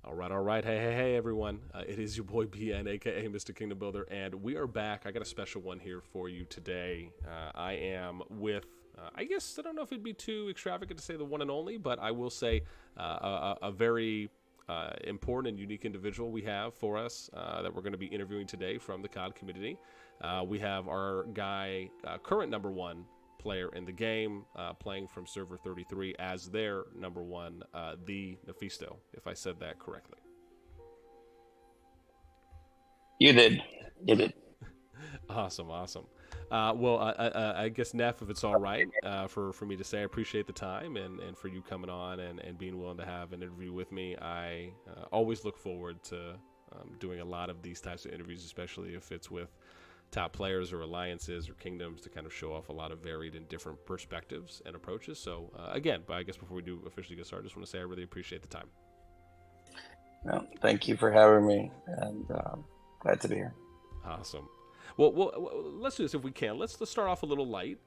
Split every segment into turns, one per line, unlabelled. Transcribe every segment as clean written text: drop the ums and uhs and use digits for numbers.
All right. Hey, everyone. It is your boy BN, aka Mr. Kingdom Builder, and we are back. I got a special one here for you today. I am with, I guess, I don't know if it'd be too extravagant to say the one and only, but I will say a very important and unique individual we have for us that we're going to be interviewing today from the COD community. We have our guy, current number one player in the game, playing from server 33 as their number one, the NEPHISTO, if I said that correctly.
You did. You did.
Awesome. I guess Neff, if it's all right for me to say, I appreciate the time and for you coming on and being willing to have an interview with me. I always look forward to doing a lot of these types of interviews, especially if it's with top players or alliances or kingdoms to kind of show off a lot of varied and different perspectives and approaches. So again, but I guess before we do officially get started, I just want to say I really appreciate the time.
Well, thank you for having me, and glad to be here.
Awesome. Let's do this if we can. Let's start off a little light,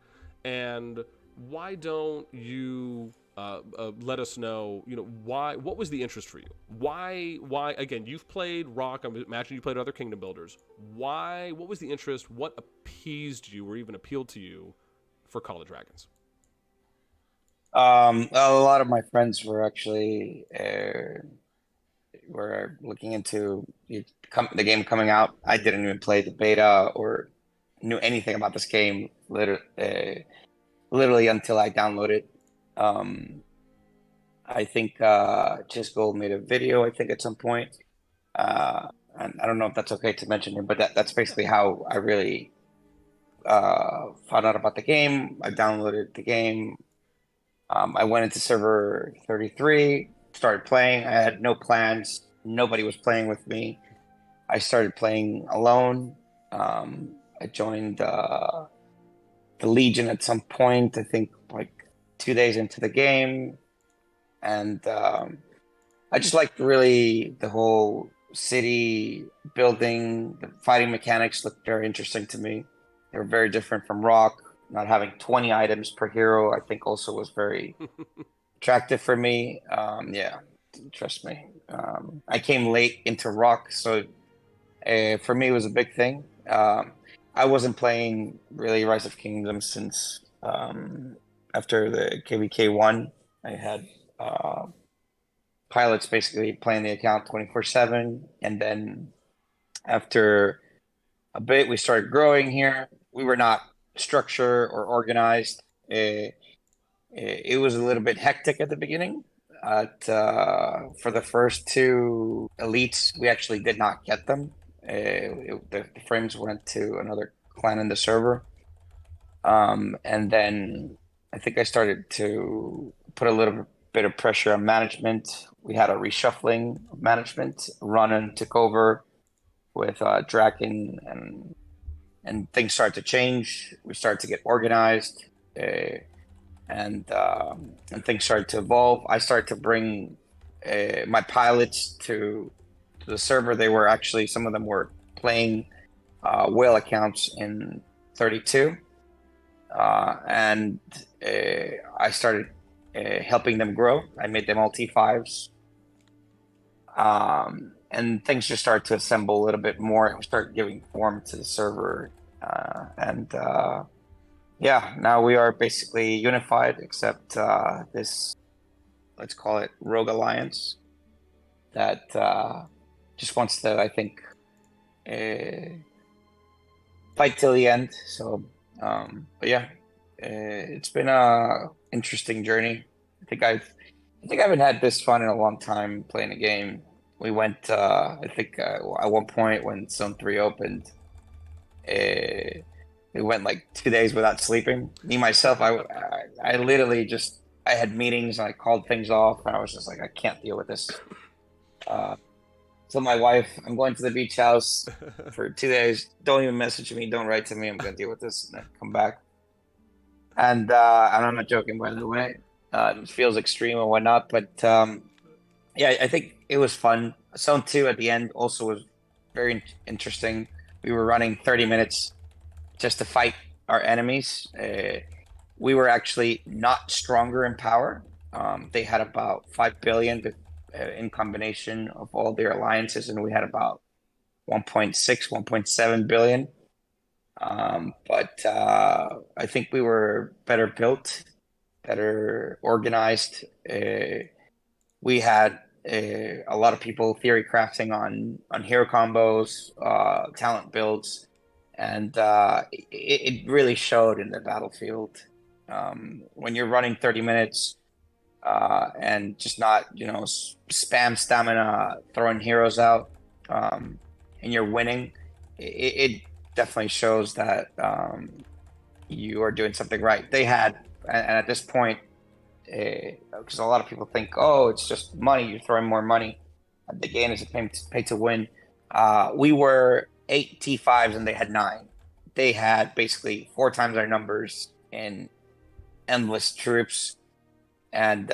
and why don't you let us know? You know why? What was the interest for you? Why? Again, you've played Rock. I imagine you played other Kingdom Builders. Why? What was the interest? What appeased you, or even appealed to you, for Call of Dragons?
A lot of my friends were actually were looking into the game coming out. I didn't even play the beta or knew anything about this game, literally until I downloaded. Um, I think Chisco made a video, I think, at some point. And I don't know if that's okay to mention here, but that's basically how I really found out about the game. I downloaded the game. I went into server 33, started playing. I had no plans. Nobody was playing with me. I started playing alone. I joined the Legion at some point, I think like 2 days into the game. And I just liked really the whole city building, the fighting mechanics looked very interesting to me. They were very different from Rock. Not having 20 items per hero, I think also was very attractive for me. Yeah, trust me. I came late into Rock, so for me it was a big thing. I wasn't playing really Rise of Kingdoms since after the KVK one. I had pilots basically playing the account 24/7, and then after a bit we started growing here. We were not structured or organized. It was a little bit hectic at the beginning. For the first two elites, we actually did not get them. The frames went to another clan in the server. And then I think I started to put a little bit of pressure on management. We had a reshuffling of management. Ronan took over with Draken, and things started to change. We started to get organized, and things started to evolve. I started to bring my pilots to the server. They were actually, some of them were playing whale accounts in 32, and I started helping them grow. I made them all T5s. And things just started to assemble a little bit more. We started giving form to the server, and yeah, now we are basically unified, except this, let's call it Rogue Alliance, that just wants to, I think, fight till the end. So, but yeah, it's been a interesting journey. I think I haven't had this fun in a long time playing a game. We went, I think, at one point when Zone 3 opened, we went like 2 days without sleeping. Me, myself, I literally just, I had meetings and I called things off, and I was just like, I can't deal with this. Uh, so my wife, I'm going to the beach house for 2 days. Don't even message me. Don't write to me. I'm going to deal with this and then come back. And I'm not joking, by the way. It feels extreme and whatnot, but yeah, I think it was fun. Zone 2 at the end also was very interesting. We were running 30 minutes just to fight our enemies. We were actually not stronger in power. They had about 5 billion in combination of all their alliances, and we had about 1.6, 1.7 billion. But I think we were better built, better organized. We had a lot of people theory crafting on hero combos, talent builds, and it really showed in the battlefield. When you're running 30 minutes and just not, spam stamina, throwing heroes out, and you're winning, it definitely shows that you are doing something right. They had, and at this point, because a lot of people think, oh, it's just money, you're throwing more money. The game is a pay to win. We were 8 T5s and they had 9. They had basically 4 times our numbers in endless troops, and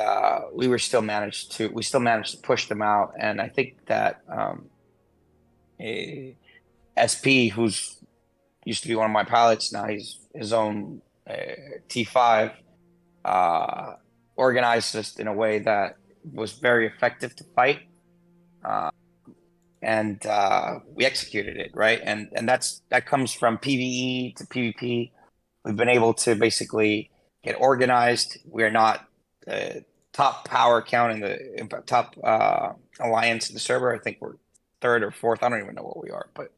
we still managed to push them out. And I think that SP, who's used to be one of my pilots, now he's his own T5, organized us in a way that was very effective to fight, and we executed it right. And that comes from PvE to PvP. We've been able to basically get organized. We're not top power count in the top alliance in the server. I think we're 3rd or 4th. I don't even know what we are, but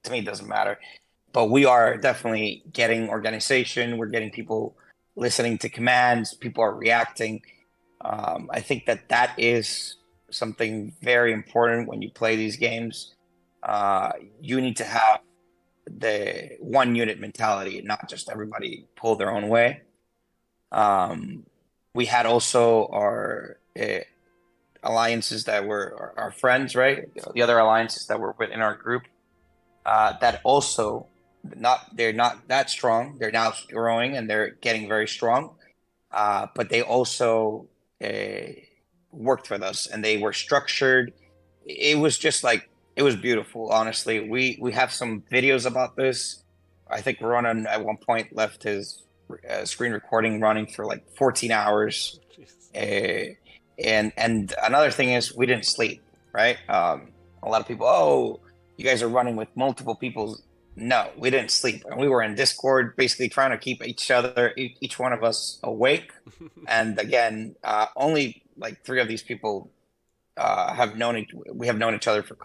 to me it doesn't matter. But we are definitely getting organization. We're getting people listening to commands. People are reacting. I think that is something very important when you play these games. You need to have the one unit mentality, not just everybody pull their own way. We had also our alliances that were our friends, right? The other alliances that were within our group that also they're not that strong. They're now growing and they're getting very strong. But they also worked with us and they were structured. It was just like, it was beautiful, honestly. We have some videos about this. I think Ronan at one point left his screen recording running for like 14 hours. And another thing is we didn't sleep, right? A lot of people, oh, you guys are running with multiple people. No, we didn't sleep. And we were in Discord basically trying to keep each one of us awake. And again, only like 3 of these people we have known each other for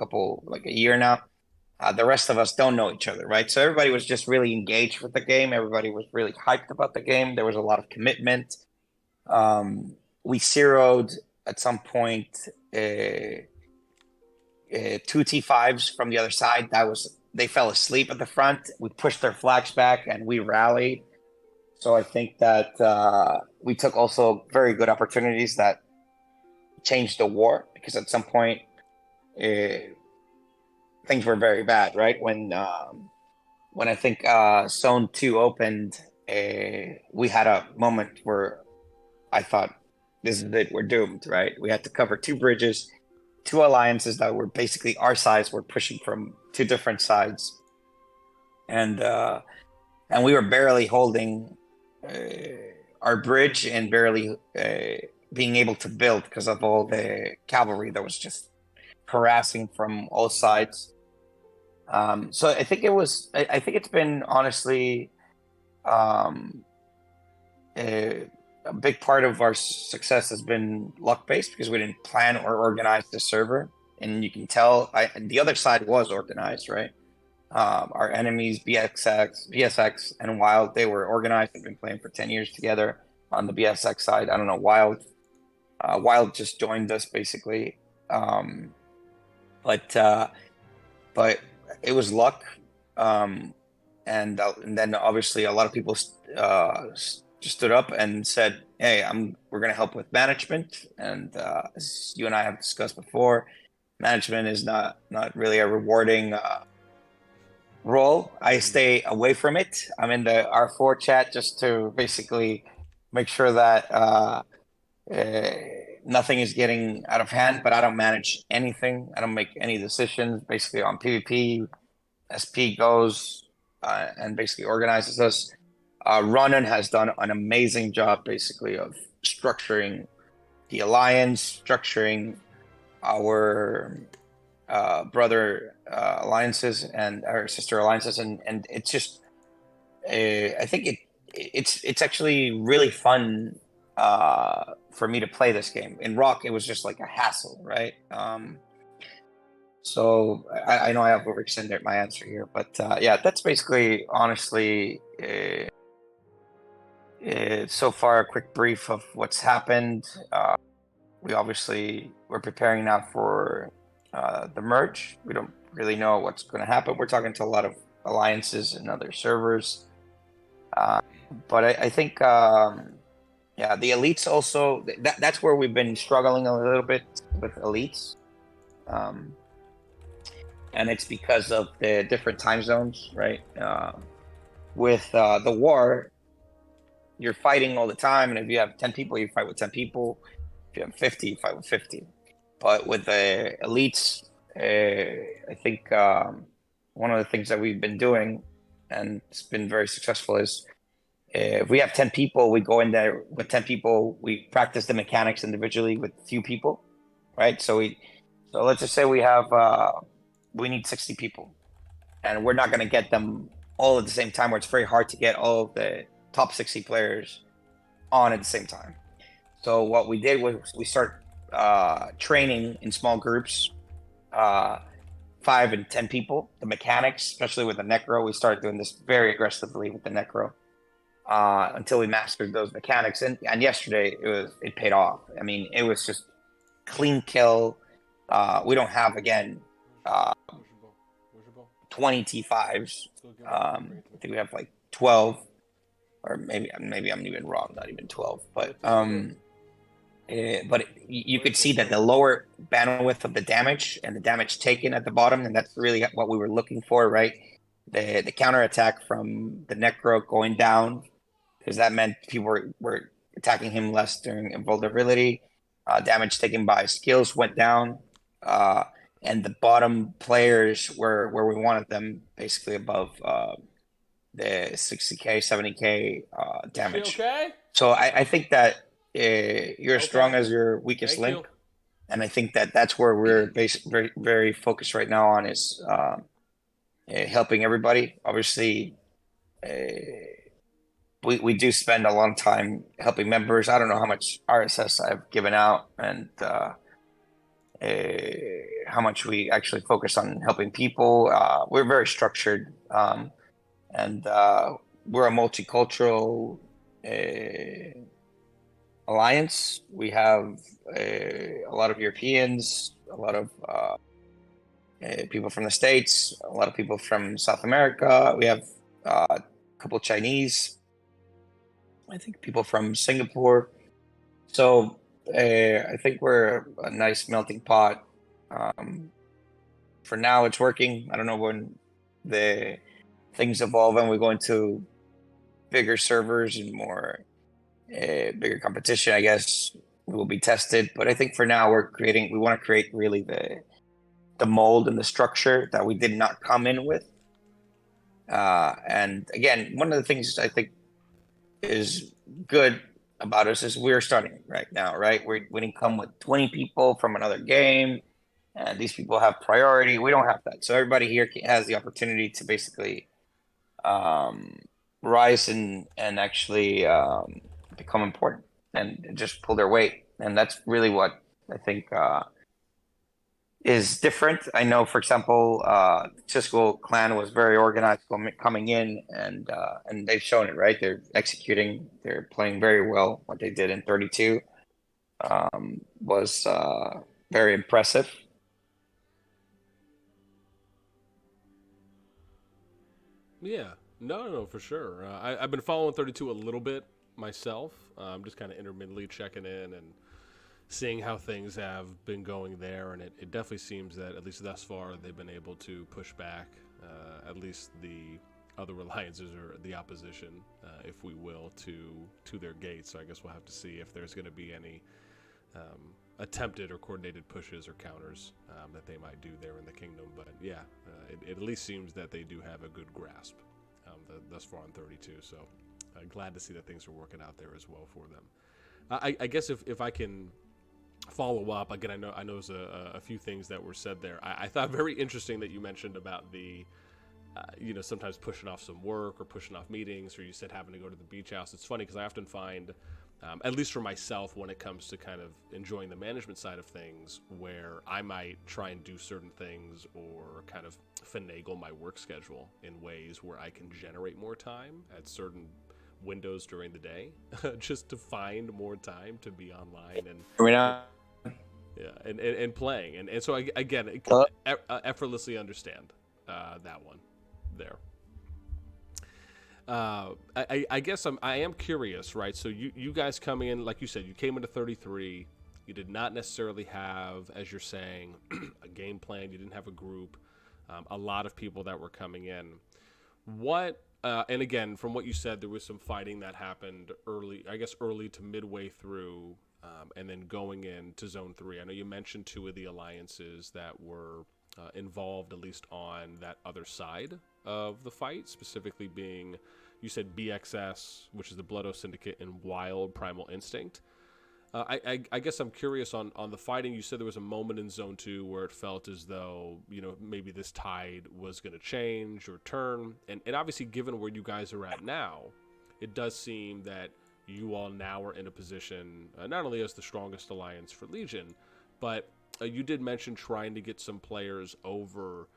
a year now. The rest of us don't know each other, right? So everybody was just really engaged with the game. Everybody was really hyped about the game. There was a lot of commitment. We zeroed at some point 2 T5s from the other side. They fell asleep at the front. We pushed their flags back and we rallied. So I think that we took also very good opportunities that changed the war, because at some point things were very bad, right? When I think Zone 2 opened, we had a moment where I thought, this is it, we're doomed, right? We had to cover 2 bridges, 2 alliances that were basically our size were pushing from 2 different sides. And we were barely holding our bridge and barely being able to build because of all the cavalry that was just harassing from all sides. So I think it's been honestly a big part of our success has been luck-based, because we didn't plan or organize the server. And you can tell the other side was organized, right? Our enemies, BSX, and Wild, they were organized. They've been playing for 10 years together on the BSX side. I don't know, Wild just joined us, basically. But it was luck. And then obviously a lot of people just stood up and said, hey, we're going to help with management. And as you and I have discussed before, management is not really a rewarding role. I stay away from it. I'm in the R4 chat just to basically make sure that nothing is getting out of hand, but I don't manage anything. I don't make any decisions. Basically on PvP, SP goes and basically organizes us. Ronan has done an amazing job basically of structuring the alliance, structuring our brother alliances and our sister alliances, and it's just I think it's actually really fun for me to play this game. In Rock, it was just like a hassle, right? So I know I have overextended my answer here, but yeah, that's basically honestly so far a quick brief of what's happened. We're preparing now for the merge. We don't really know what's going to happen. We're talking to a lot of alliances and other servers, but I think yeah, the elites also. That's where we've been struggling a little bit with elites, and it's because of the different time zones, right? With the war, you're fighting all the time, and if you have 10 people, you fight with 10 people. If you have 50, you fight with 50. But with the elites, I think one of the things that we've been doing, and it's been very successful, is if we have 10 people, we go in there with 10 people, we practice the mechanics individually with few people, right? So let's just say we need 60 people, and we're not going to get them all at the same time, where it's very hard to get all of the top 60 players on at the same time. So what we did was we start training in small groups, 5 and 10 people. The mechanics, especially with the Necro, we started doing this very aggressively with the Necro until we mastered those mechanics. And yesterday it paid off. I mean, it was just clean kill. We don't have again 20 T5s. I think we have like 12, or maybe I'm even wrong, not even 12. But you could see that the lower bandwidth of the damage and the damage taken at the bottom, and that's really what we were looking for, right? The counterattack from the Necro going down, because that meant people were attacking him less during invulnerability. Damage taken by skills went down, and the bottom players were where we wanted them, basically above the 60k, 70k damage.
Okay.
So I think that you're as strong as your weakest link, and I think that that's where we're very very focused right now on is helping everybody. Obviously, we do spend a lot of time helping members. I don't know how much RSS I've given out, and how much we actually focus on helping people. We're very structured, and we're a multicultural alliance. We have a lot of Europeans, a lot of people from the States, a lot of people from South America. We have a couple Chinese, I think people from Singapore. So I think we're a nice melting pot. For now, it's working. I don't know when the things evolve and we go into bigger servers and more bigger competition. I guess we will be tested. But I think for now, we want to create really the mold and the structure that we did not come in with. And again, one of the things I think is good about us is we're starting right now, right? We didn't come with 20 people from another game, and these people have priority. We don't have that. So everybody here has the opportunity to basically rise and actually become important and just pull their weight. And that's really what I think is different. I know, for example, Cisco clan was very organized coming in, and they've shown it, right? They're executing, they're playing very well. What they did in 32 was very impressive.
Yeah, no, for sure. I've been following 32 a little bit myself. I'm just kind of intermittently checking in and seeing how things have been going there, and it definitely seems that, at least thus far, they've been able to push back at least the other alliances or the opposition, if we will, to their gates. So I guess we'll have to see if there's going to be any attempted or coordinated pushes or counters that they might do there in the kingdom. But yeah, it at least seems that they do have a good grasp thus far on 32. So glad to see that things are working out there as well for them. I guess if I can follow up again. I know there's a few things that were said there. I thought very interesting that you mentioned about the sometimes pushing off some work or pushing off meetings, or you said having to go to the beach house. It's funny because I often find, at least for myself, when it comes to kind of enjoying the management side of things, where I might try and do certain things or kind of finagle my work schedule in ways where I can generate more time at certain windows during the day, just to find more time to be online and
I mean, uh,
yeah, and playing, and so again, effortlessly understand that one there. I guess I am curious, right? So you guys coming in, like you said, you came into 33. You did not necessarily have, as you're saying, a game plan. You didn't have a group. A lot of people that were coming in. What and again, from what you said, there was some fighting that happened early. I guess early to midway through, and then going into Zone 3. I know you mentioned two of the alliances that were involved, at least on that other side of the fight, specifically being, you said BXS, which is the Blood Oath Syndicate, and Wild Primal Instinct. I guess I'm curious on the fighting. You said there was a moment in Zone 2 where it felt as though, maybe this tide was going to change or turn. And obviously, given where you guys are at now, it does seem that you all now are in a position, not only as the strongest alliance for Legion, but you did mention trying to get some players over,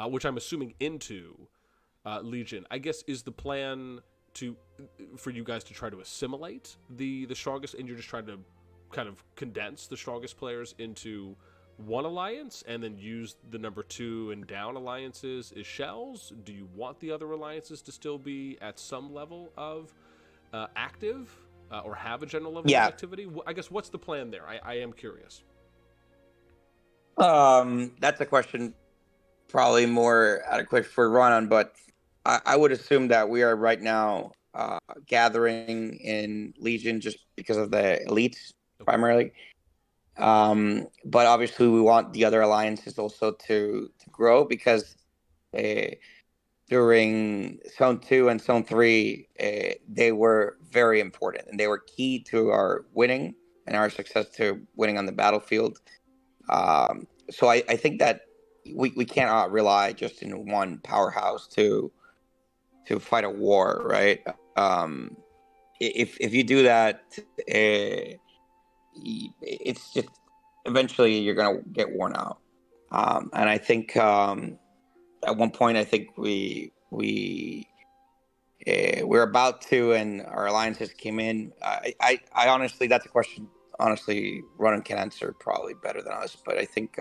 which I'm assuming into Legion. I guess is the plan for you guys to try to assimilate the strongest, and you're just trying to kind of condense the strongest players into one alliance and then use the number 2 and down alliances as shells? Do you want the other alliances to still be at some level of active, or have a general level of
yeah.
activity? I guess what's the plan there? I am curious.
That's a question probably more adequate for Ronan, but I would assume that we are right now gathering in Legion just because of the elites
Okay.
primarily. But obviously, we want the other alliances also to grow because uh, during Zone 2 and Zone 3, they were very important and they were key to our winning and our success to winning on the battlefield. So I think that we cannot rely just in one powerhouse to fight a war, right? If you do that, it's just eventually you're gonna get worn out. And I think at one point I think we're about to, and our alliances came in. I honestly, that's a question. Honestly, Ronan can answer probably better than us, but I think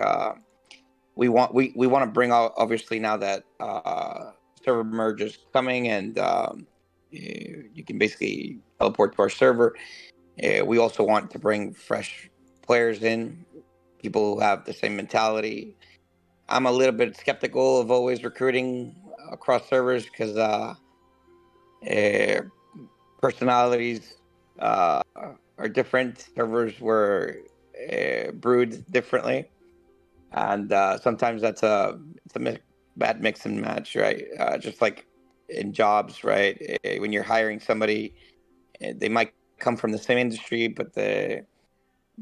we want to bring out, obviously, now that server merge is coming, and you can basically teleport to our server. We also want to bring fresh players in, people who have the same mentality. I'm a little bit skeptical of always recruiting across servers because uh, personalities are different. Servers were brewed differently, and sometimes it's a bad mix and match, right? Just like in jobs, right? When you're hiring somebody, they might come from the same industry, but the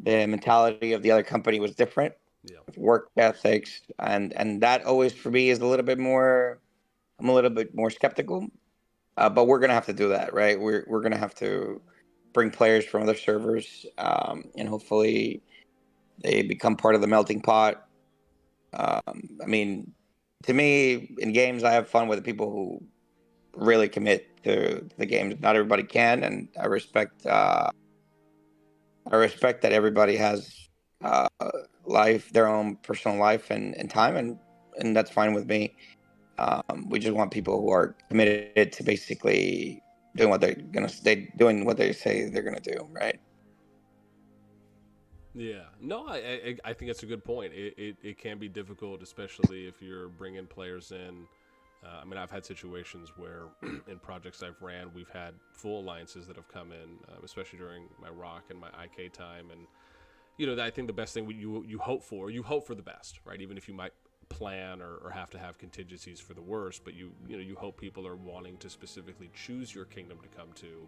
mentality of the other company was different,
Yeah.
work ethics, and that always for me is a little bit more. I'm a little bit more skeptical, but we're gonna have to do that, right? We're gonna have to bring players from other servers, and hopefully they become part of the melting pot. I mean, to me, in games, I have fun with the people who really commit to the games. Not everybody can, and I respect. I respect that everybody has uh, life, their own personal life and time, and that's fine with me. We just want people who are committed to basically doing what they say they're gonna do, right?
Yeah. No, I think that's a good point. It can be difficult, especially if you're bringing players in. I mean, I've had situations where in projects I've ran, we've had full alliances that have come in, especially during my Rock and my IK time. And, I think the best thing you hope for the best, right? Even if you might plan or have to have contingencies for the worst, but you hope people are wanting to specifically choose your kingdom to come to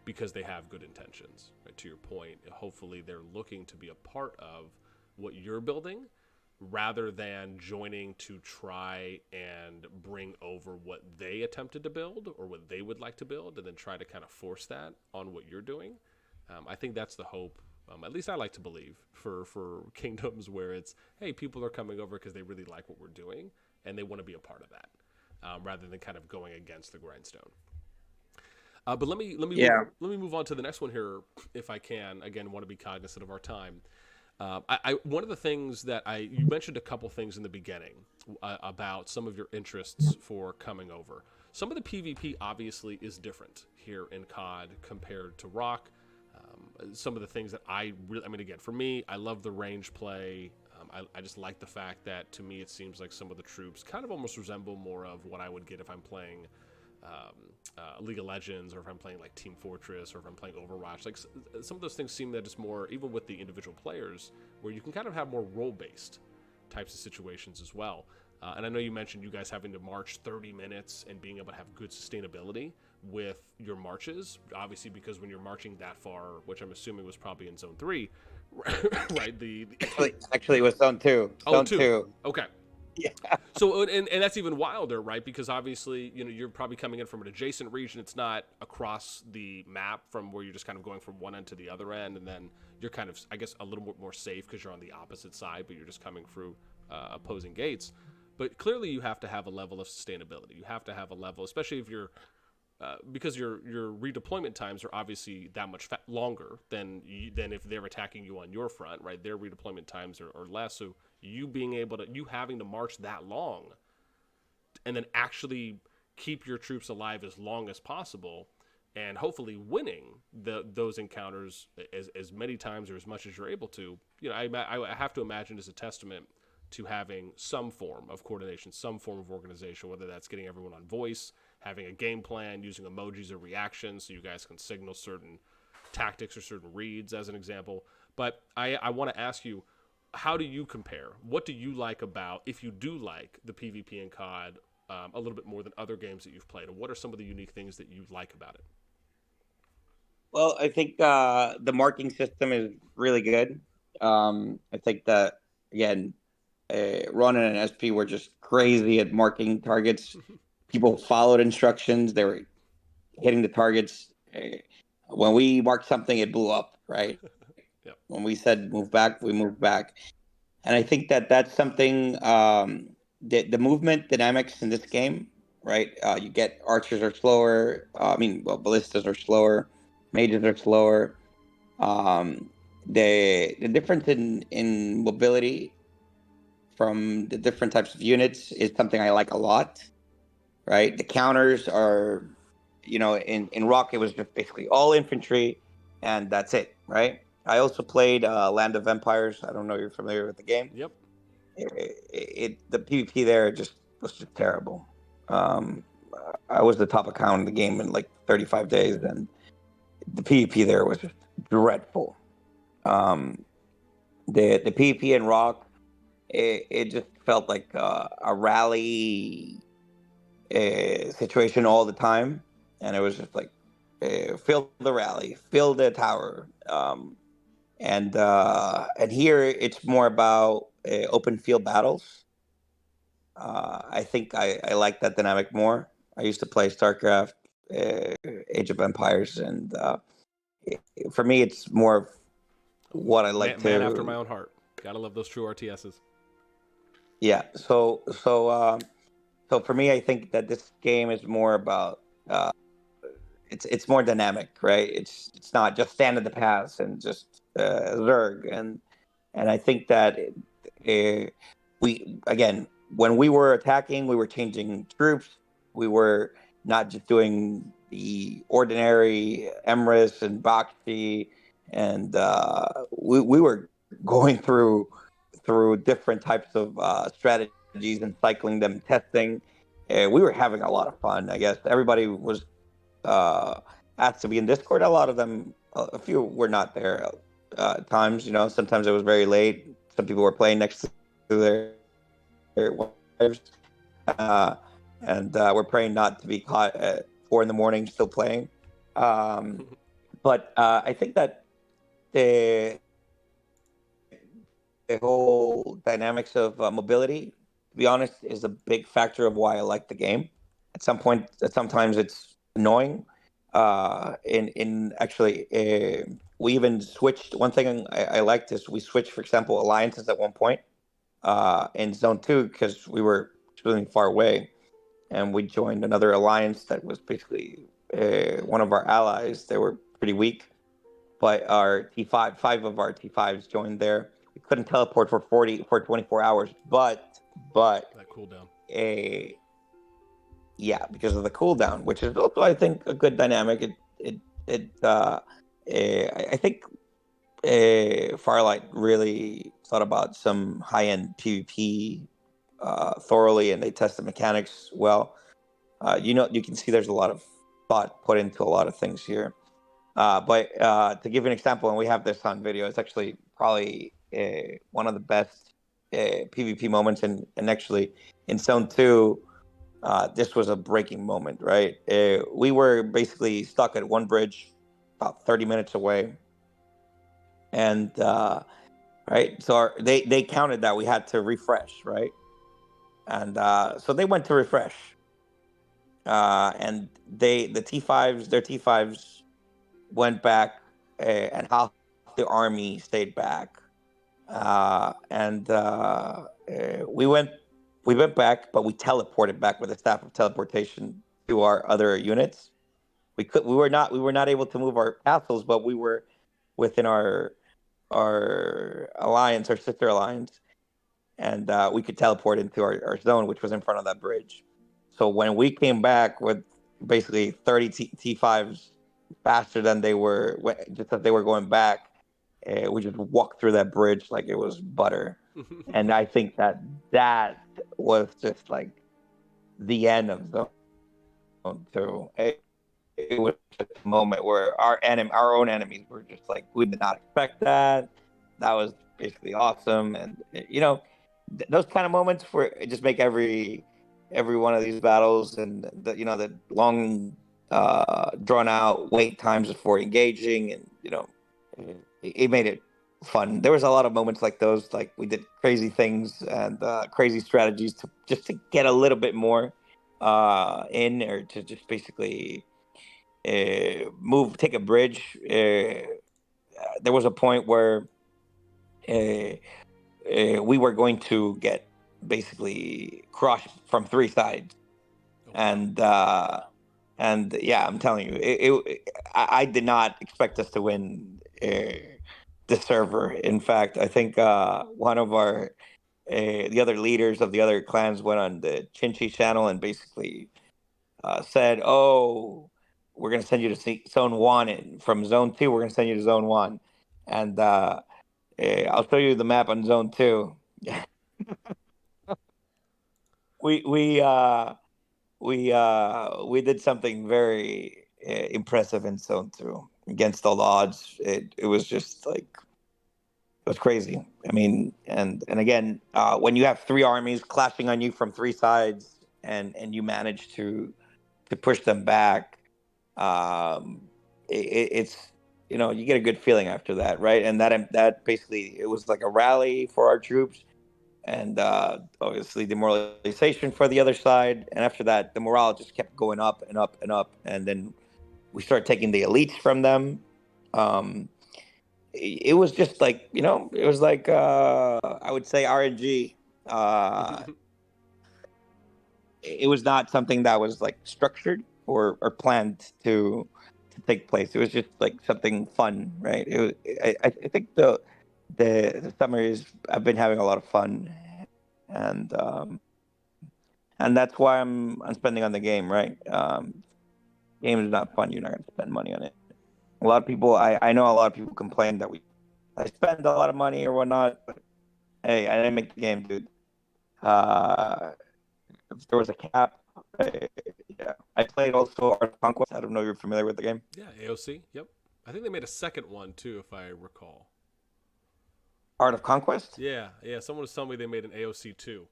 because they have good intentions. Right? To your point, hopefully they're looking to be a part of what you're building rather than joining to try and bring over what they attempted to build or what they would like to build and then try to kind of force that on what you're doing. I think that's the hope. At least I like to believe for kingdoms where it's, hey, people are coming over because they really like what we're doing and they want to be a part of that, rather than kind of going against the grindstone. But let me move on to the next one here, if I can. Again, want to be cognizant of our time. One of the things that you mentioned a couple things in the beginning about some of your interests for coming over. Some of the PvP obviously is different here in COD compared to Rock. Some of the things that I mean, again, for me, I love the range play. I just like the fact that, to me, it seems like some of the troops kind of almost resemble more of what I would get if I'm playing League of Legends, or if I'm playing like Team Fortress, or if I'm playing Overwatch. Like some of those things seem that it's more, even with the individual players, where you can kind of have more role-based types of situations as well. And I know you mentioned you guys having to march 30 minutes and being able to have good sustainability with your marches, obviously, because when you're marching that far, which I'm assuming was probably in Zone 3, right?
Actually, it was Zone 2. Zone 2.
Okay.
Yeah.
So, and that's even wilder, right? Because obviously, you're probably coming in from an adjacent region. It's not across the map from where you're just kind of going from one end to the other end. And then you're kind of, I guess, a little bit more safe because you're on the opposite side, but you're just coming through opposing gates. But clearly you have to have a level of sustainability. You have to have a level, especially if you're, because your redeployment times are obviously that much longer than if they're attacking you on your front, right? Their redeployment times are less. So you having to march that long and then actually keep your troops alive as long as possible, and hopefully winning those encounters as many times or as much as you're able to, I have to imagine is a testament to having some form of coordination, some form of organization, whether that's getting everyone on voice, having a game plan, using emojis or reactions so you guys can signal certain tactics or certain reads, as an example. But I want to ask you, how do you compare? What do you like about, if you do like the PvP in COD a little bit more than other games that you've played, and what are some of the unique things that you like about it?
Well, I think the marking system is really good. I think that, again, Ron and SP were just crazy at marking targets. People followed instructions. They were hitting the targets. When we marked something, it blew up, right?
Yep.
When we said move back, we moved back. And I think that that's something, the movement dynamics in this game, right? You get archers are slower. Ballistas are slower. Mages are slower. The difference in mobility from the different types of units is something I like a lot, right? The counters are, in Rock, it was just basically all infantry, and that's it, right? I also played Land of Empires. I don't know if you're familiar with the game.
Yep.
The PvP there was just terrible. I was the top account in the game in like 35 days, and the PvP there was just dreadful. The PvP in Rock, it just felt like a rally situation all the time, and it was just like fill the rally, fill the tower, and here it's more about open field battles. I think I like that dynamic more. I used to play Starcraft, Age of Empires, and for me, it's more of what I like
man after my own heart. Gotta love those true RTSs.
Yeah. So for me, I think that this game is more about it's more dynamic, right? It's not just stand in the pass and just zerg, and I think that we, again, when we were attacking, we were changing troops. We were not just doing the ordinary Emrys and Bakshi, and we were going through different types of strategies and cycling them, testing. We were having a lot of fun. I guess everybody was asked to be in Discord. A lot of them, a few were not there at times. Sometimes it was very late. Some people were playing next to their wives, and we're praying not to be caught at 4 a.m. still playing. But I think that the the whole dynamics of mobility, to be honest, is a big factor of why I like the game. Sometimes it's annoying. In actually, we even switched. One thing I liked is we switched, for example, alliances at one point in Zone Two because we were really far away, and we joined another alliance that was basically one of our allies. They were pretty weak, but our five of our T5s joined there. We couldn't teleport for 24 hours, but
That cooldown.
a yeah, because of the cooldown, which is also I think a good dynamic. I think Firelight really thought about some high end PvP thoroughly, and they tested mechanics well. You can see there's a lot of thought put into a lot of things here. But to give you an example, and we have this on video, it's actually probably one of the best PvP moments. And actually, in Zone 2, this was a breaking moment, right? We were basically stuck at one bridge about 30 minutes away. And, right, so they counted that we had to refresh, right? And so they went to refresh. And their T5s went back, and half the army stayed back. And we went back, but we teleported back with a staff of teleportation to our other units. We were not able to move our castles, but we were within our alliance, our sister alliance, and we could teleport into our zone, which was in front of that bridge. So when we came back with basically 30 T5s faster than they were, just as they were going back, we just walked through that bridge like it was butter. And I think that was just like the end of Zone 2. It was just a moment where our own enemies were just like, we did not expect that. That was basically awesome. And those kind of moments where it just make every one of these battles, and the long drawn out wait times before engaging, and it made it fun. There was a lot of moments like those, like we did crazy things and crazy strategies to get a little bit more in, or to just basically take a bridge. There was a point where we were going to get basically crushed from three sides.
Oh, wow.
And yeah, I'm telling you, I did not expect us to win the server. In fact, I think one of the other leaders of the other clans went on the Chinchi channel and basically said, "Oh, we're gonna send you to Zone 1, and from Zone 2, we're gonna send you to Zone 1." And I'll show you the map on Zone 2. we we uh we did something very impressive in Zone 2 against all odds. It was just like, it was crazy. I mean, and again, when you have three armies clashing on you from three sides, and you manage to push them back, um, it's you get a good feeling after that, right? And that basically, it was like a rally for our troops, and obviously demoralization for the other side. And after that, the morale just kept going up and up and up, and then we started taking the elites from them. Um, it was just like, it was like, I would say RNG. It was not something that was like structured or planned to take place. It was just like something fun, right? I think the summer is, I've been having a lot of fun, and that's why I'm spending on the game, right? Game is not fun. You're not going to spend money on it. A lot of people, I know a lot of people complain that I spend a lot of money or whatnot, but hey, I didn't make the game, dude. If there was a cap, yeah. I played also Art of Conquest. I don't know if you're familiar with the game.
Yeah, AOC. Yep. I think they made a second one too, if I recall.
Art of Conquest?
Yeah, yeah. Someone was telling me they made an AOC two.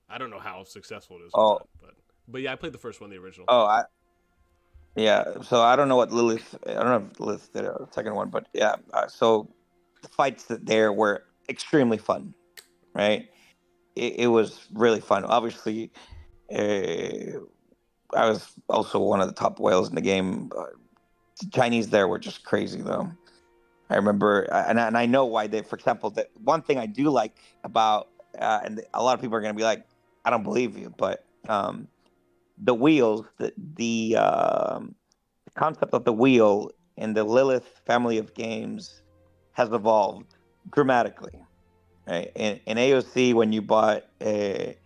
I don't know how successful it is or
Oh,
not, but yeah, I played the first one, the original.
oh, Yeah, so I don't know what Lilith. I don't know if Lilith did a second one, but yeah. So the fights that there were extremely fun, right? It was really fun. Obviously, uh, I was also one of the top whales in the game. The Chinese there were just crazy, though. I remember, and I know why they. For example, that one thing I do like about, and a lot of people are going to be like, I don't believe you, but the wheels, the concept of the wheel in the Lilith family of games has evolved dramatically. Right? In AOC, when you bought a,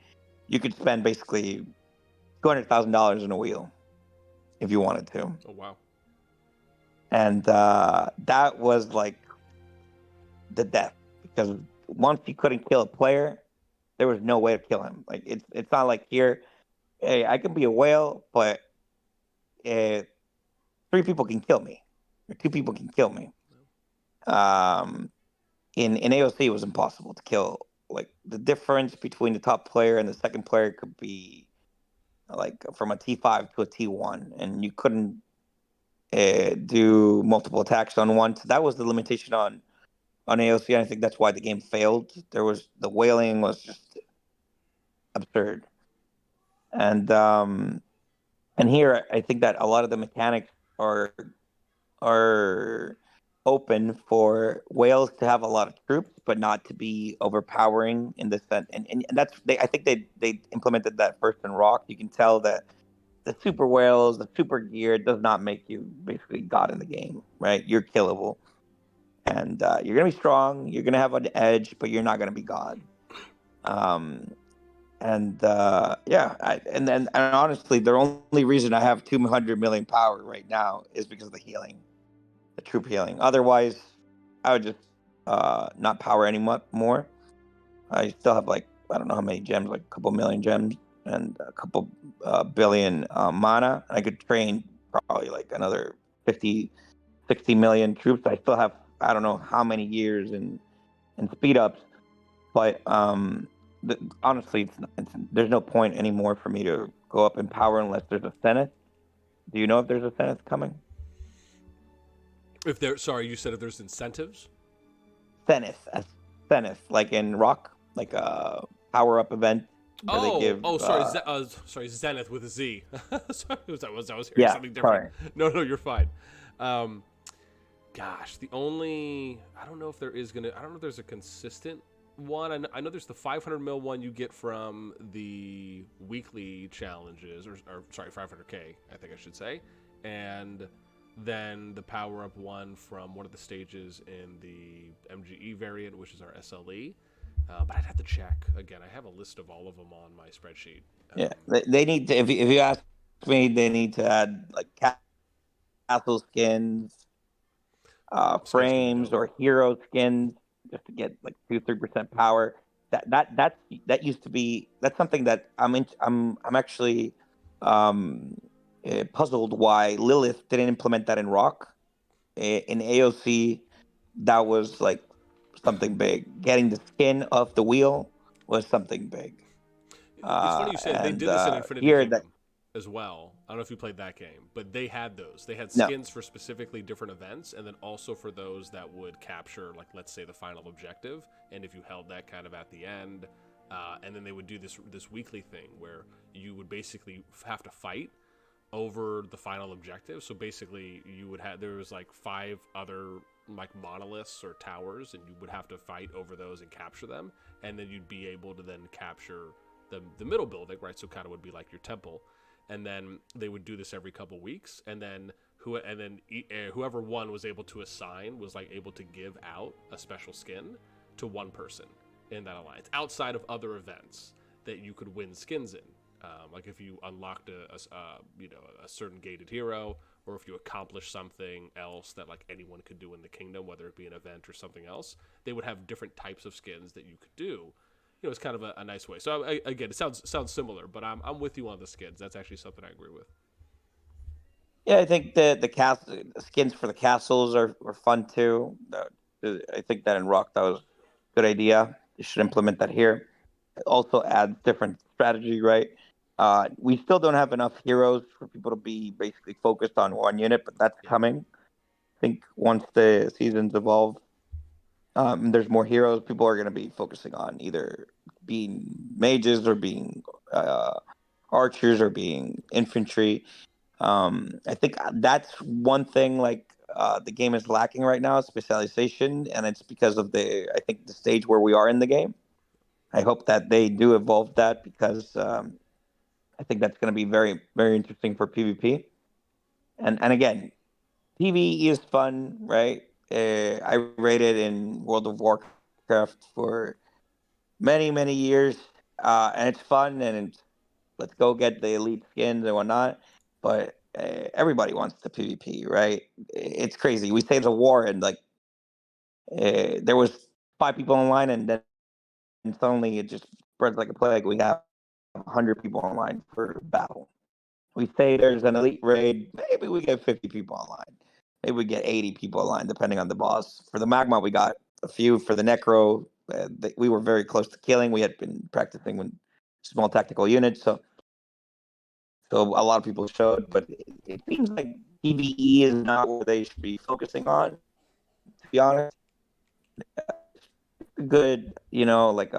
you could spend basically $200,000 in a wheel if you wanted to,
Oh wow.
and that was like the death because once you couldn't kill a player, there was no way to kill him. Like it's not like here, hey, I can be a whale, but uh, three people can kill me, or two people can kill me. Um, in AOC, it was impossible to kill. Like the difference between the top player and the second player could be like from a T5 to a T1, and you couldn't do multiple attacks on one. So that was the limitation on AOC. And I think that's why the game failed. There was the whaling was just absurd, and um, and here I think that a lot of the mechanics are are open for whales to have a lot of troops, but not to be overpowering in the sense. And that's I think they implemented that first in Rock. You can tell that the super whales, the super gear, does not make you basically god in the game, right? You're killable, and you're gonna be strong. You're gonna have an edge, but you're not gonna be god. Um, and yeah, and honestly, the only reason I have 200 million power right now is because of the healing, the troop healing. Otherwise, I would just not power any more. I still have like I don't know how many gems, like a couple million gems and a couple billion mana. I could train probably like another 50, 60 million troops. I still have I don't know how many years and speed ups, but honestly, there's no point anymore for me to go up in power unless there's a Zenith. Do you know if there's a Zenith coming?
If there, sorry, you said if there's incentives.
Zenith, a Zenith, like in Rock, like a power up event where they
Oh,
give.
oh, sorry, sorry, Zenith with a Z. Sorry, I was hearing
Yeah,
something different.
sorry.
No, no, you're fine. Um, gosh, the only I don't know if there is gonna. I don't know if there's a consistent one. I know there's the 500 mil one you get from the weekly challenges, or sorry, 500k. I think I should say, and then the power up one from one of the stages in the MGE variant, which is our SLE. But I'd have to check again. I have a list of all of them on my spreadsheet.
Yeah, they need to. If you ask me, they need to add like castle skins,
Skins could be
frames,
dope.
or hero skins just to get like 2-3% power. That used to be that's something that I'm actually um, puzzled why Lilith didn't implement that in Rock. In AOC, that was like something big. Getting the skin off the wheel was something big.
It's funny you say that. They
And
did this in Infinity
here that
Kingdom as well. I don't know if you played that game, but they had those. They had
no,
skins for specifically different events, and then also for those that would capture, like, let's say, the final objective. And if you held that kind of at the end, and then they would do this weekly thing where you would basically have to fight over the final objective. So basically, you would have there was like 5 other like monoliths or towers, and you would have to fight over those and capture them, and then you'd be able to then capture the middle building, right? So kind of would be like your temple, and then they would do this every couple weeks, and then whoever won was able to assign was like able to give out a special skin to one person in that alliance outside of other events that you could win skins in. Like if you unlocked a certain gated hero, or if you accomplished something else that like anyone could do in the kingdom, whether it be an event or something else, they would have different types of skins that you could do. It's kind of a nice way. So again, it sounds similar, but I'm with you on the skins. That's actually something I agree with.
yeah, I think the skins for the castles are fun too. I think that in Rock that was a good idea. You should implement that here. It also adds different strategy, right?
We still don't have enough heroes for people to be basically focused on one unit, but that's
Yeah.
coming. I think once the seasons evolve, there's more heroes. People are going to be focusing on either being mages or being uh, archers or being infantry. I think that's one thing like the game is lacking right now, specialization, and it's because of I think the stage where we are in the game. I hope that they do evolve that because I think that's going to be very very interesting for PvP. And again, PvE is fun, right? I rated in World of Warcraft for many years, and it's fun and let's go get the elite skins and whatnot. But everybody wants the PvP, right? It's crazy. We say the war, and like there was 5 people online, and then suddenly it just spreads like a plague. We have 100 people online for battle. We say there's an elite raid, maybe we get 50 people online. Maybe we get 80 people online, depending on the boss. For the magma, we got a few. For the necro, we were very close to killing. We had been practicing with small tactical units, so a lot of people showed, but it seems like PVE is not what they should be focusing on. To be honest, good, like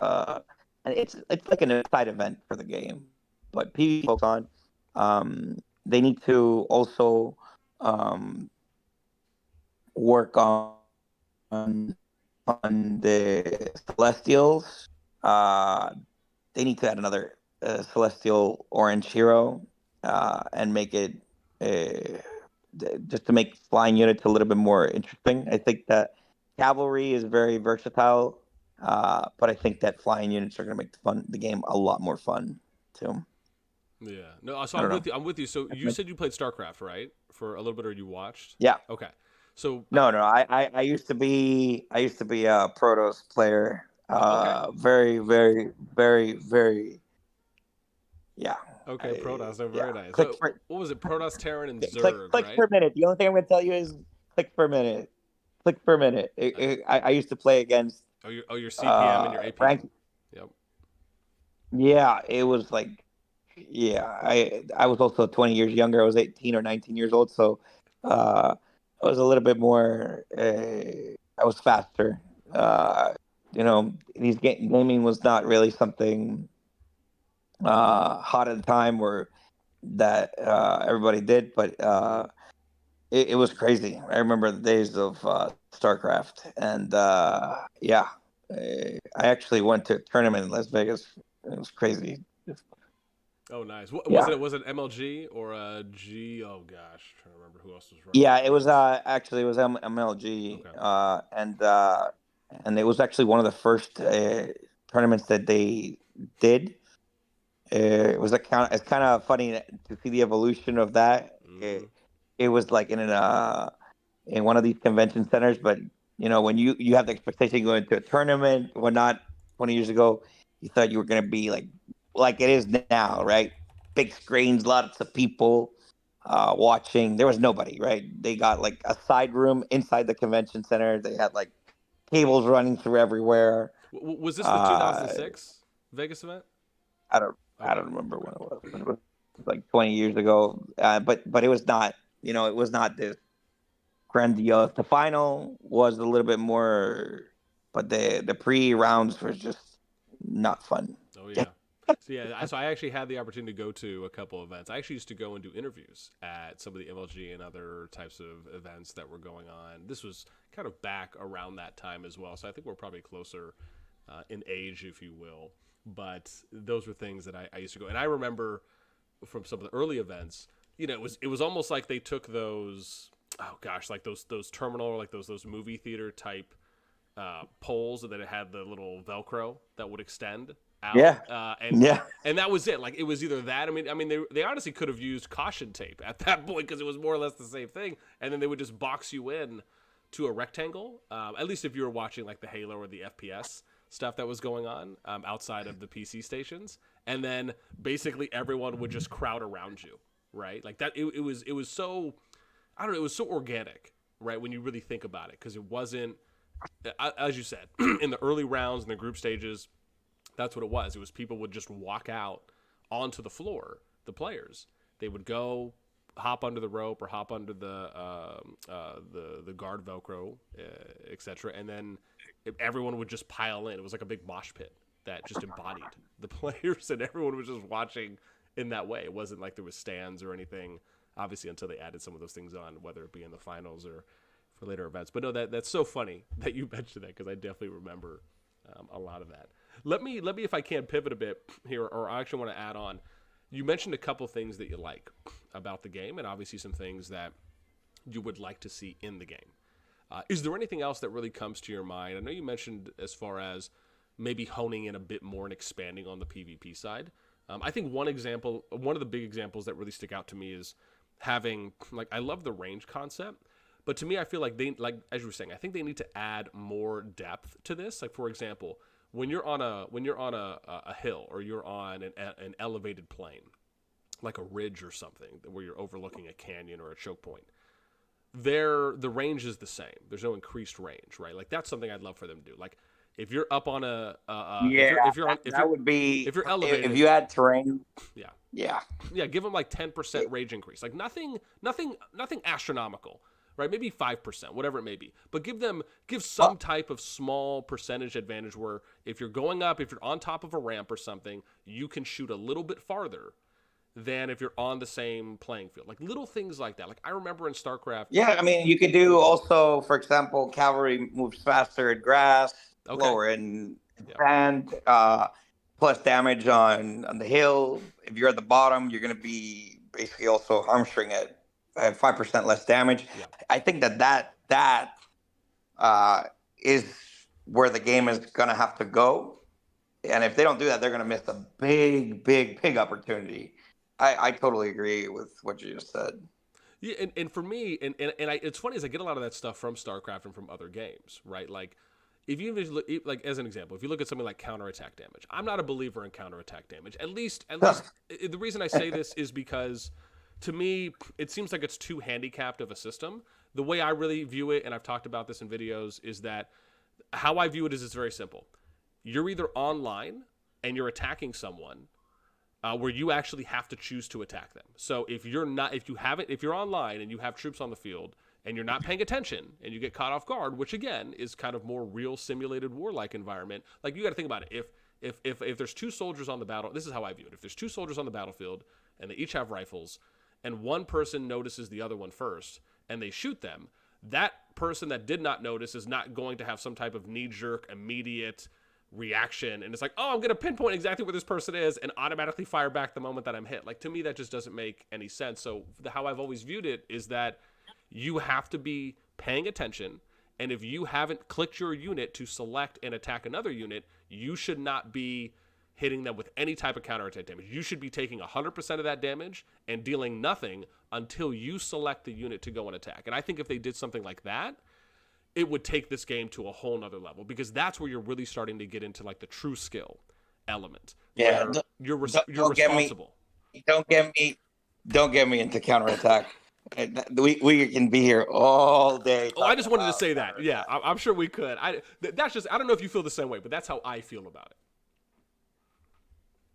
it's like an side event for the game, but PVE focus on. They need to also um, work on the Celestials. Uh, they need to add another Celestial Orange hero and make it uh, just to make flying units a little bit more interesting. I think that cavalry is very versatile, but I think that flying units are going to make the game a lot more fun too.
Yeah. No, so
I
I'm
don't
with
know.
you. I'm with you. So you said you played StarCraft, right? For a little bit, or you watched?
Yeah.
Okay. So,
No. I used to be a Protoss player.
okay.
Very. Yeah.
Okay, Protoss. No,
Yeah.
very nice.
Clicks
So,
per
what was it? Protoss, Terran, and Zerg,
clicks
right?
per minute. The only thing I'm going to tell you is clicks per minute. Clicks per minute. I used to play against
Your CPM and your APM.
rank.
Yep.
Yeah, it was like yeah. I was also 20 years younger. I was 18 or 19 years old, so I was a little bit more. I was faster. Gaming was not really something hot at the time or that everybody did, but
Mm.
it was crazy. I remember the days of Starcraft, and yeah, I actually went to a tournament in Las Vegas. It was crazy.
Oh, nice.
Yeah,
Was it MLG or G? Oh gosh, trying to remember who else was running
yeah.
the
It was
events.
actually it was MLG,
Okay.
and it was actually one of the first tournaments that they did. It's kind of funny to see the evolution of that.
Mm-hmm.
It was like in one of these convention centers, but when you have the expectation going to a tournament, whatnot, 20 years ago, you thought you were gonna be like it is now, right? Big screens, lots of people watching. There was nobody, right? They got like a side room inside the convention center. They had like cables running through everywhere.
Was this the
Uh,
2006 Vegas event?
I don't I
Okay.
don't remember
Okay.
when it was, but it was like 20 years ago. But it was not, it was not this grandiose. The final was a little bit more, but the pre rounds were just not fun.
Oh yeah. So yeah, so I actually had the opportunity to go to a couple events. I actually used to go and do interviews at some of the MLG and other types of events that were going on. This was kind of back around that time as well, so I think we're probably closer in age, if you will. But those were things that I used to go, and I remember from some of the early events. It was almost like they took those, oh gosh, like those terminal, like those movie theater type poles, and then it had the little Velcro that would extend out,
Yeah,
and
yeah,
and that was it. Like it was either that. I mean, they honestly could have used caution tape at that point because it was more or less the same thing, and then they would just box you in to a rectangle. At least if you were watching like the Halo or the FPS stuff that was going on outside of the PC stations, and then basically everyone would just crowd around you, right? Like that. It was so, I don't know. It was so organic, right? When you really think about it, because it wasn't, as you said, in the early rounds and the group stages, that's what it was. It was people would just walk out onto the floor, the players. They would go hop under the rope or hop under the guard Velcro, etc., and then everyone would just pile in. It was like a big mosh pit that just embodied the players, and everyone was just watching in that way. It wasn't like there was stands or anything, obviously, until they added some of those things on, whether it be in the finals or for later events. But no, that's so funny that you mentioned that, because I definitely remember a lot of that. Let me, if I can, pivot a bit here, or I actually want to add on. You mentioned a couple things that you like about the game, and obviously some things that you would like to see in the game. Is there anything else that really comes to your mind? I know you mentioned as far as maybe honing in a bit more and expanding on the PvP side. I think one of the big examples that really stick out to me is having, like, I love the range concept, but to me, I feel like as you were saying, I think they need to add more depth to this. Like, for example, when you're on a hill, or you're on an elevated plane, like a ridge or something, where you're overlooking a canyon or a choke point, the range is the same. There's no increased range, right? Like, that's something I'd love for them to do. Like, if you're up on if you're elevated,
if you add terrain.
Yeah, give them like 10% range increase. Like, nothing astronomical, right? Maybe 5%, whatever it may be. But give some type of small percentage advantage where if you're going up, if you're on top of a ramp or something, you can shoot a little bit farther than if you're on the same playing field. Like, little things like that. Like, I remember in StarCraft.
Yeah, I mean, you could do also, for example, cavalry moves faster in grass, lower in sand, plus damage on the hill. If you're at the bottom, you're going to be basically also hamstring at 5% less damage.
Yeah.
I think that is where the game is going to have to go. And if they don't do that, they're going to miss a big opportunity. I totally agree with what you just said.
Yeah, and for me, it's funny, as I get a lot of that stuff from StarCraft and from other games, right? Like, if you look, like, as an example, if you look at something like counterattack damage, I'm not a believer in counterattack damage. At least the reason I say this is because, to me, it seems like it's too handicapped of a system. The way I really view it, and I've talked about this in videos, is that how I view it is it's very simple. You're either online and you're attacking someone, where you actually have to choose to attack them. So if you're online and you have troops on the field and you're not paying attention and you get caught off guard, which again is kind of more real simulated war-like environment. Like, you got to think about it. If there's two soldiers on the battle, this is how I view it. If there's two soldiers on the battlefield and they each have rifles, and one person notices the other one first and they shoot them, that person that did not notice is not going to have some type of knee-jerk, immediate reaction, and it's like, oh, I'm going to pinpoint exactly where this person is and automatically fire back the moment that I'm hit. Like, to me, that just doesn't make any sense. So how I've always viewed it is that you have to be paying attention, and if you haven't clicked your unit to select and attack another unit, you should not be hitting them with any type of counterattack damage. You should be taking 100% of that damage and dealing nothing until you select the unit to go and attack. And I think if they did something like that, it would take this game to a whole nother level, because that's where you're really starting to get into, like, the true skill element.
Yeah,
you're responsible.
Don't get me into counterattack. We can be here all day.
Oh, I just wanted to say that. Yeah, I'm sure we could. I don't know if you feel the same way, but that's how I feel about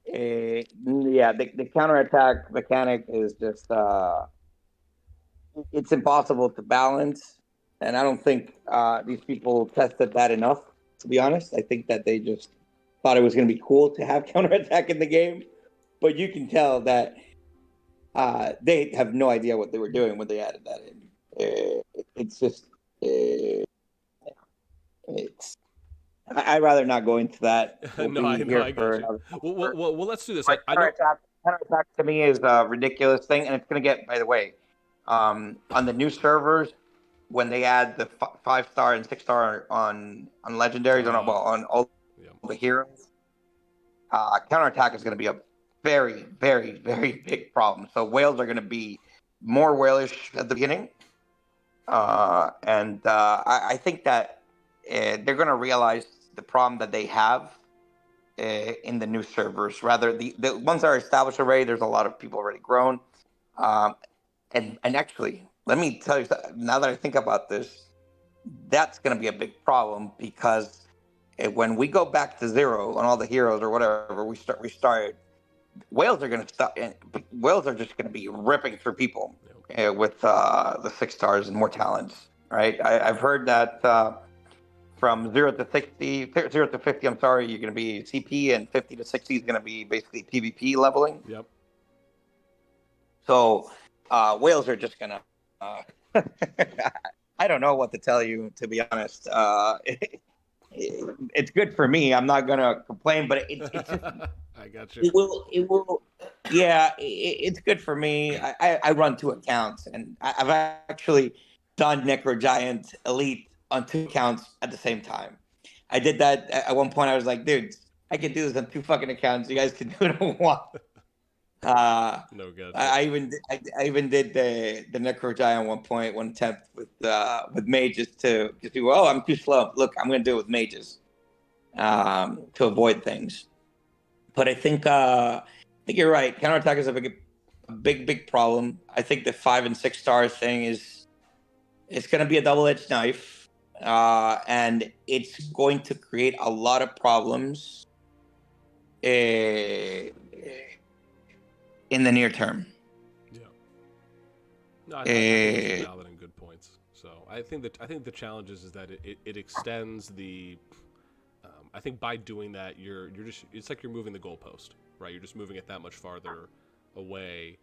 it. The counterattack mechanic is just it's impossible to balance. And I don't think these people tested that enough, to be honest. I think that they just thought it was going to be cool to have counterattack in the game. But you can tell that they have no idea what they were doing when they added that in. It's just... I'd rather not go into that.
I get you. Well, let's do this.
Counterattack to me is a ridiculous thing. And it's going to get, by the way, on the new servers, when they add the 5-star and 6-star on legendaries, on all the heroes, counterattack is going to be a very, very, very big problem. So whales are going to be more whalish at the beginning, and I think that they're going to realize the problem that they have in the new servers. Rather, the ones that are established already, there's a lot of people already grown, and actually. Let me tell you, now that I think about this, that's going to be a big problem, because when we go back to 0 on all the heroes or whatever, we restart,
whales are going to stop. Whales are just going to be ripping through people with the 6 stars and more talents, right? I've heard that from 0 to 50, I'm sorry, you're going to be CP, and 50 to 60 is going to be basically PvP leveling.
Yep.
So whales are just going to. I don't know what to tell you, to be honest. It's good for me. I'm not gonna complain, but it's just,
I got you.
it will. Yeah, it's good for me. I run 2 accounts, and I've actually done Necro Giant Elite on 2 accounts at the same time. I did that at one point. I was like, dude, I can do this on 2 fucking accounts. You guys can do it on one.
No, gotcha.
I even did the Necro Giant one attempt with mages to do. Oh, I'm too slow. Look, I'm gonna do it with mages to avoid things. But I think you're right. Counterattack is a big problem. I think the 5 and 6 star thing it's gonna be a double-edged knife, and it's going to create a lot of problems in the near term.
Yeah. No, I think those are valid and good points. So I think the challenge is that it extends the. I think by doing that, you're just it's like you're moving the goalpost, right? You're just moving it that much farther away.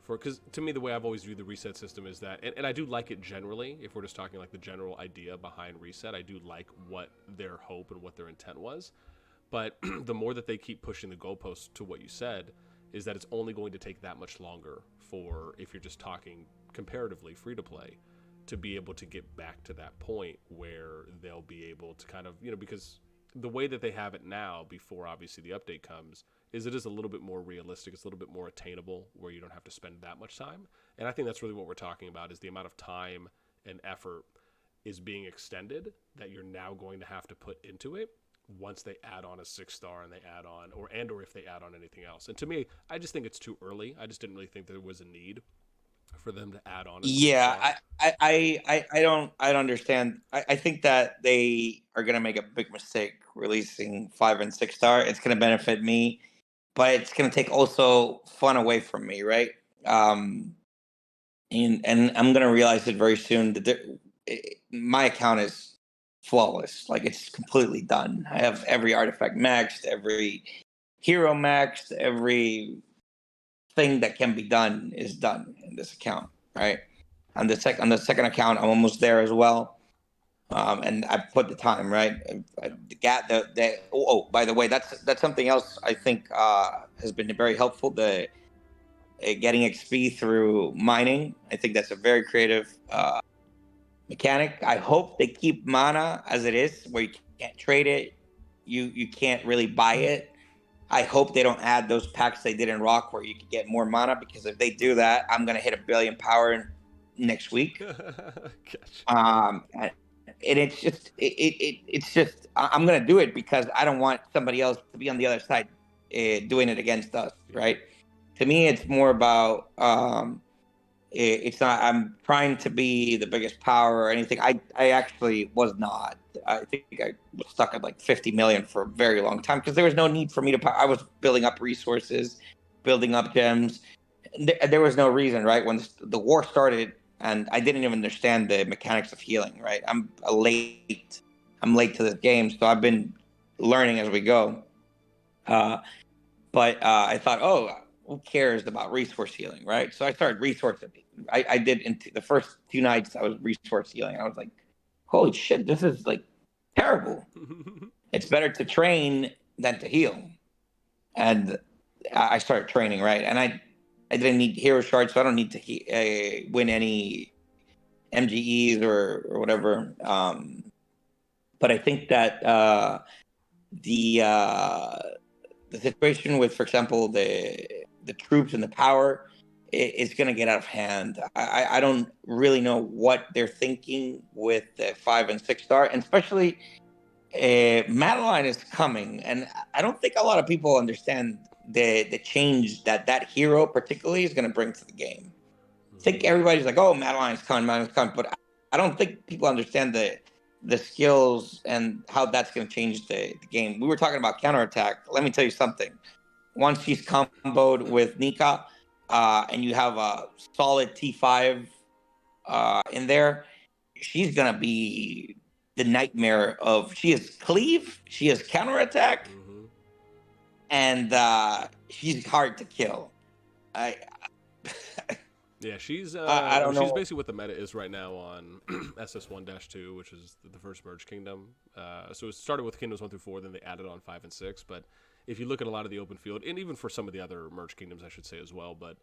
Because to me, the way I've always viewed the reset system is that, and I do like it generally. If we're just talking like the general idea behind reset, I do like what their hope and what their intent was. But the more that they keep pushing the goalposts to what you said, is that it's only going to take that much longer for, if you're just talking comparatively free to play, to be able to get back to that point where they'll be able to kind of, because the way that they have it now, before obviously the update comes, is it is a little bit more realistic. It's a little bit more attainable, where you don't have to spend that much time. And I think that's really what we're talking about, is the amount of time and effort is being extended that you're now going to have to put into it once they add on a 6 star and they add on, or if they add on anything else. And to me, I just think it's too early. I just didn't really think there was a need for them to add on a 6 star.
I don't understand. I think that they are going to make a big mistake releasing 5 and 6 star. It's going to benefit me, but it's going to take also fun away from me, right? And I'm going to realize it very soon that my account is flawless. Like, it's completely done. I have every artifact maxed, every hero maxed, every thing that can be done is done in this account, right? On the second account, I'm almost there as well. And I put the time, right? By the way, that's something else I think has been very helpful. The getting XP through mining, I think that's a very creative mechanic. I hope they keep mana as it is, where you can't trade it, you can't really buy it. I hope they don't add those packs they did in Rock where you could get more mana, because if they do that, I'm gonna hit 1 billion power next week. And it's just I'm gonna do it because I don't want somebody else to be on the other side doing it against us, right? To me, it's more about it's not I'm trying to be the biggest power or anything. I actually was not. I think I was stuck at like 50 million for a very long time because there was no need for me to. I was building up resources, building up gems. There was no reason, right? When the war started, and I didn't even understand the mechanics of healing, right? I'm late to this game, so I've been learning as we go. But I thought, oh, who cares about resource healing, right? So I started resourcing. I did into the first 2 nights I was resource healing. I was like, holy shit, this is like terrible. It's better to train than to heal. And I started training, right? And I didn't need hero shards, so I don't need to win any MGEs or whatever. But I think that the situation with, for example, the troops and the power is going to get out of hand. I don't really know what they're thinking with the 5 and 6 star, and especially Madeline is coming, and I don't think a lot of people understand the change that hero particularly is going to bring to the game. I think everybody's like, oh, Madeline's coming, but I don't think people understand the skills and how that's going to change the game. We were talking about counterattack. Let me tell you something. once she's comboed with Nika, and you have a solid T5 in there, she's gonna be the nightmare of. She has cleave, she has counterattack, and she's hard to kill. I
Yeah, she's
I don't
she's
know.
basically what the meta is right now on SS1-2, which is the first merge kingdom. So it started with kingdoms 1 through 4, then they added on 5 and 6. But if you look at a lot of the open field, and even for some of the other merge kingdoms, I should say as well, but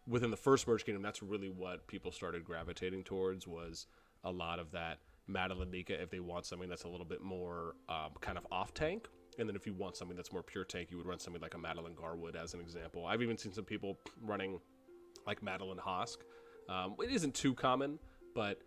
within the first merge kingdom, that's really what people started gravitating towards, was a lot of that Madeline Nika if they want something that's a little bit more kind of off tank. And then if you want something that's more pure tank, you would run something like a Madeline Garwood as an example. I've even seen some people running like Madeline Hosk. It isn't too common, but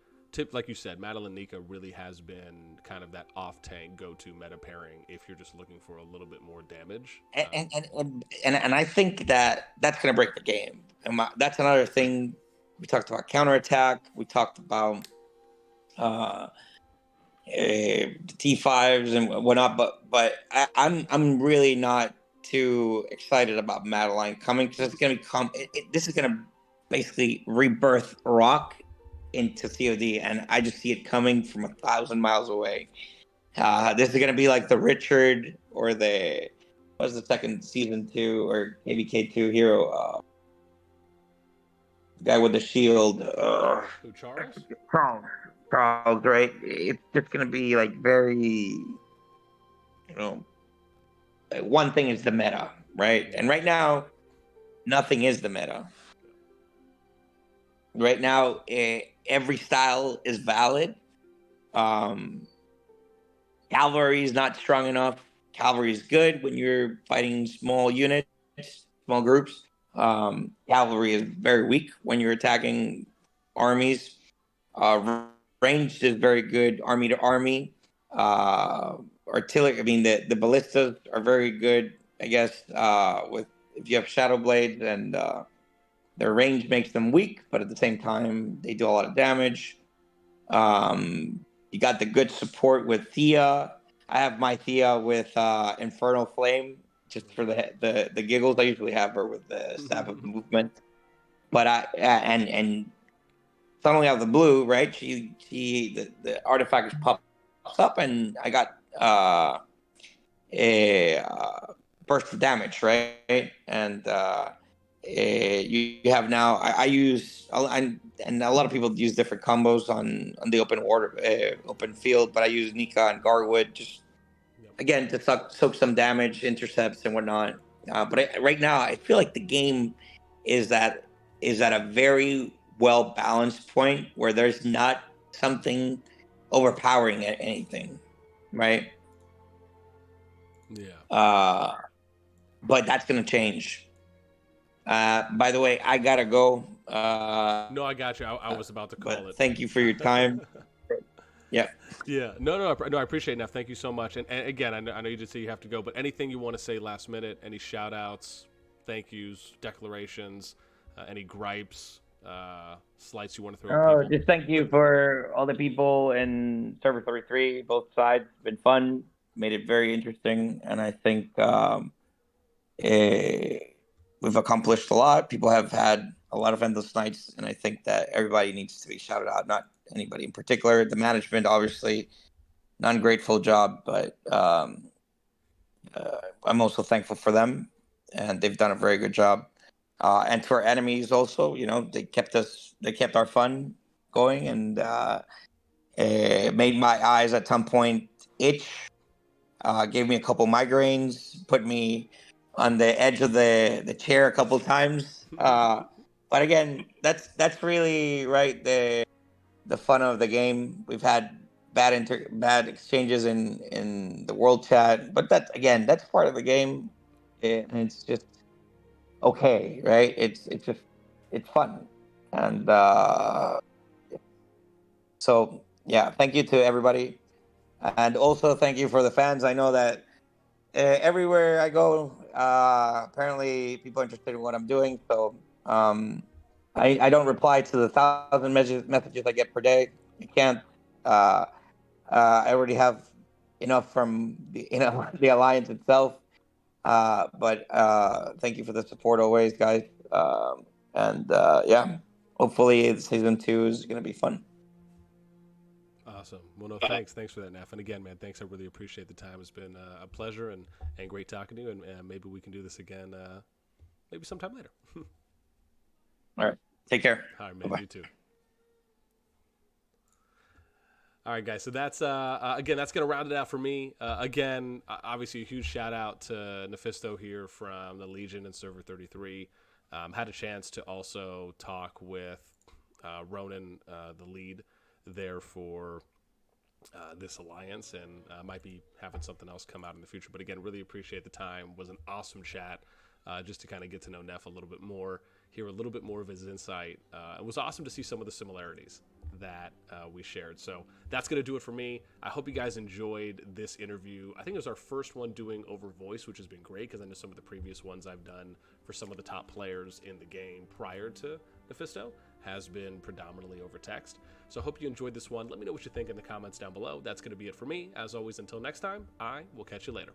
like you said, Madeline Nika really has been kind of that off-tank go-to meta pairing if you're just looking for a little bit more damage.
And I think that's going to break the game. And that's another thing. We talked about counterattack. We talked about T5s and whatnot. But I'm really not too excited about Madeline coming, because it's going to become. This is going to basically rebirth Rock into COD, and I just see it coming from 1,000 miles away. This is going to be like the Richard or the what's the second season 2 or KVK2 hero, guy with the shield.
Who, Charles?
Charles, right? It's just going to be like very, one thing is the meta, right? And right now, nothing is the meta. Right now, every style is valid. Cavalry is not strong enough. Cavalry is good when you're fighting small units, small groups. Cavalry is very weak when you're attacking armies. Ranged is very good army to army. Artillery, I mean, the ballistas are very good, I guess, with if you have shadow blades, and their range makes them weak, but at the same time, they do a lot of damage. You got the good support with Thea. I have my Thea with Infernal Flame, just for the giggles. I usually have her with the Staff of Movement. But and suddenly out of the blue, right? The artifact pops up, and I got a burst of damage, right? And you have now. I use, and a lot of people use different combos on the open field, but I use Nika and Garwood just again to soak some damage, intercepts and whatnot. But right now, I feel like the game is at a very well balanced point where there's not something overpowering at anything, right?
Yeah.
But that's gonna change. By the way, I gotta go.
No, I got you. I was about to call it.
Thank you for your time. Yeah.
Yeah. No, I appreciate it, Neff. Thank you so much. And again, I know you did say you have to go, but anything you want to say last minute, any shout outs, thank yous, declarations, any gripes, slights you want to throw at people?
Just thank you for all the people in Server 33, both sides. It's been fun, made it very interesting, and I think we've accomplished a lot. People have had a lot of endless nights, and I think that everybody needs to be shouted out, not anybody in particular. The management, obviously, non-grateful job, but I'm also thankful for them, and they've done a very good job. And to our enemies also, they kept our fun going, and made my eyes at some point itch, gave me a couple migraines, put me on the edge of the chair a couple times. But again, that's really right, the fun of the game. We've had bad exchanges in the world chat, but that's part of the game, and it's just okay, right? It's fun, and so yeah. Thank you to everybody, and also thank you for the fans. I know that everywhere I go, apparently people are interested in what I'm doing. So I don't reply to the 1,000 messages I get per day. I can't. I already have enough from the the alliance itself. But thank you for the support always, guys. Yeah, hopefully season 2 is gonna be fun.
Awesome. Well, no, thanks for that, Neff. And again, man, thanks. I really appreciate the time. It's been a pleasure and great talking to you. And maybe we can do this again, maybe sometime later.
All right, take care.
All right, man.
Bye-bye.
You too. All right, guys. So that's again, that's gonna round it out for me. Again, obviously, a huge shout out to NEPHISTO here from the Legion and Server 33. Had a chance to also talk with Ronan, the lead there for this alliance, and might be having something else come out in the future. But again, really appreciate the time. Was an awesome chat, just to kind of get to know Neff a little bit more, hear a little bit more of his insight. It was awesome to see some of the similarities that we shared. So that's going to do it for me. I hope you guys enjoyed this interview. I think it was our first one doing over voice, which has been great because I know some of the previous ones I've done for some of the top players in the game prior to NEPHISTO has been predominantly over text. So I hope you enjoyed this one. Let me know what you think in the comments down below. That's going to be it for me. As always, until next time, I will catch you later.